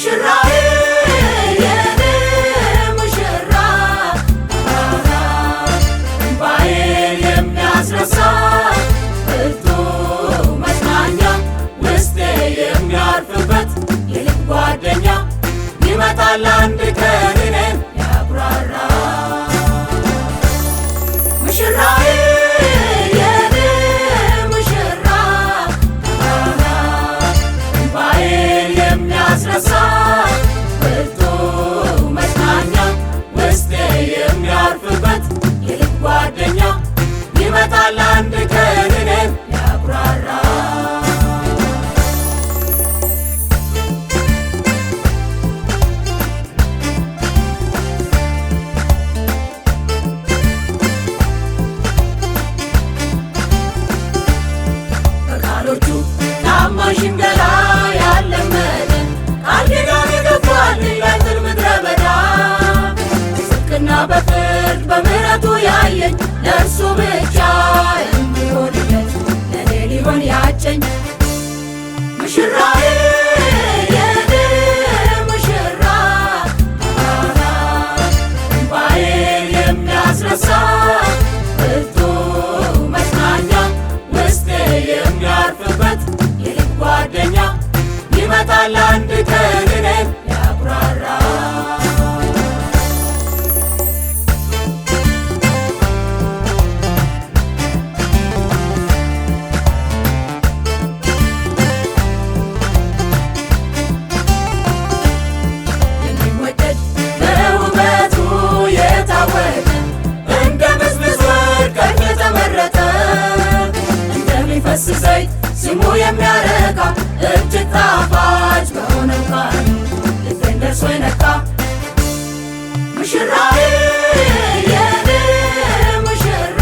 ሙሽራዬ የኔ ሙሽራ እምባዬን የሚያስረሳ ብርቱ መጽናኛ ውስጤ የሚያርፍበት የልብ ጓደኛ ይመጣል አንድ ቀን እኔን ያኩራራ። ሙሽራዬ የኔ ሙሽራ እምባዬን የሚያስረሳ ብርቱ መጽናኛ ውስጤ የሚያርፍበት የልብ ጓደኛ ይመጣል አንድ ቀን እኔን ያኩራራ። በቃሎቹ ታማኝ ሽንገላ ያለመደ ቃል ኪዳን የገባልኝ ለምድር ምድረ በዳ በጽድቅና በፍርድ በምሕረቱ ያየኝ ለእርሱ ብቻ የሚሆንለት ለእኔ ሊሆን ያጨኝ። ሙሽራዬ የኔ ሙሽራ እምባዬን የሚያስረሳ ብርቱ መጽናኛ ውስጤ የሚያርፍበት የልብ ጓደኛ ይመጣል አንድ ቀን እኔን ያኩራራ። የሚወደድ በውበቱ የታወቀ እንደ ምዝምዝ ወርቅ ቀርቦ የተመረጠ እንደሚፈስ ዘይት ስሙ የሚያረካ እጅግ ጣፋጭ በሆነው ቃሉ ልቤን ደርሶ የነካ። ሙሽራዬ የኔ ሙሽራ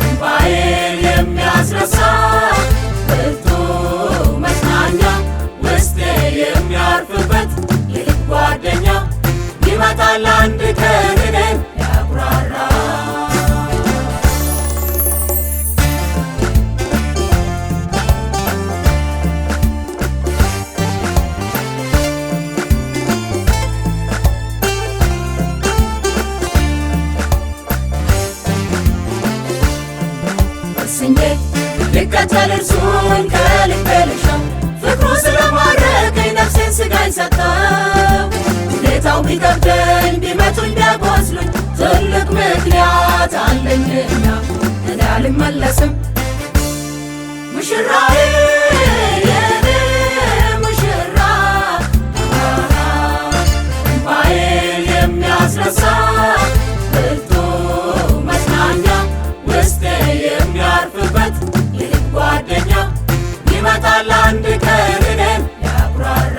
እምባዬን የሚያስረሳ ብርቱ መጽናኛ ውስጤ የሚያርፍበት የልብ ጓደኛ ይመጣል አንድ ቀን እኔን ያኩራራ። ወስኜ ልከተል እርሱን ከልቤ ልሻው ፍቅሩ ስለማረከኝ ነፍሴን ሥጋዬን ሰጠው። ሁኔታው ቢከብደኝ ቢመቱኝ ቢያቆስሉኝ ትልቅ ምክንያት አለኝና እኔ አልመለስም። ሙሽራዬ የኔ ሙሽራ እምባዬን የሚያስረሳ ብርቱ መጽናኛ ውስጤ የሚያርፍበት የልብ ጓደኛ ይመጣል አንድ ቀን እኔን ያኩራራ።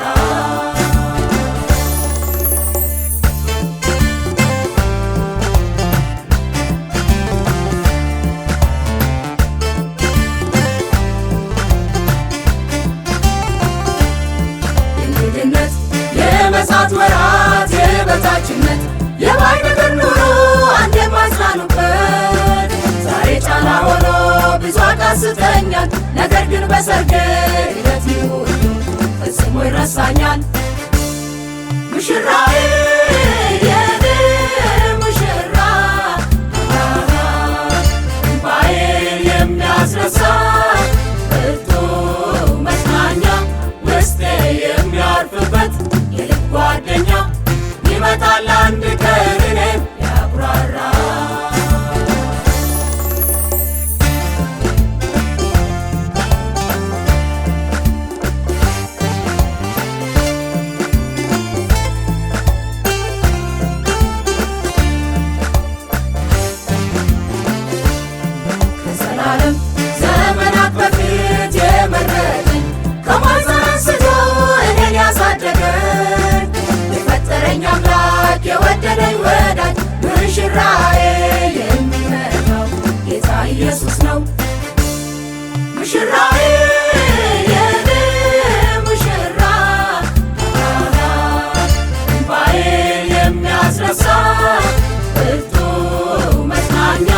የእንግድነት የመሳት ወራት የበታችነት የባይ ነገር ኑሮ አንድ የማይጽናኑበት ዛሬ ጫና ሆኖ ብዙ አቃስተኛል። ነገር ግን በሰርጌ ዕለት ሁሉ ፈጽሞ ይረሳኛል። ሙሽራዬ የኔ ሙሽራ እምባዬን የሚያስረሳ ብርቱ መጽናኛ ውስጤ የሚያርፍበት የልብ ጓደኛ ይመጣል አንድ ቀን እኔን ያኩራራ። ከዘላለም ዘመናት በፊት የመረጠኝ ከማኅፀን አንስቶ እኔን ያሳደገኝ የፈጠረኝ አምላክ የወደደኝ ወዳጅ ሙሽራዬ የሚመጣው ጌታ ኢየሱስ ነው። ሙሽራዬ የኔ ሙሽራ እምባዬን የሚያስረሳ ብርቱ መጽናኛ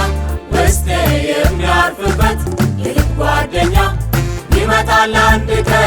ውስጤ የሚያርፍበት የልብ ጓደኛ ይመጣል አንድ ቀን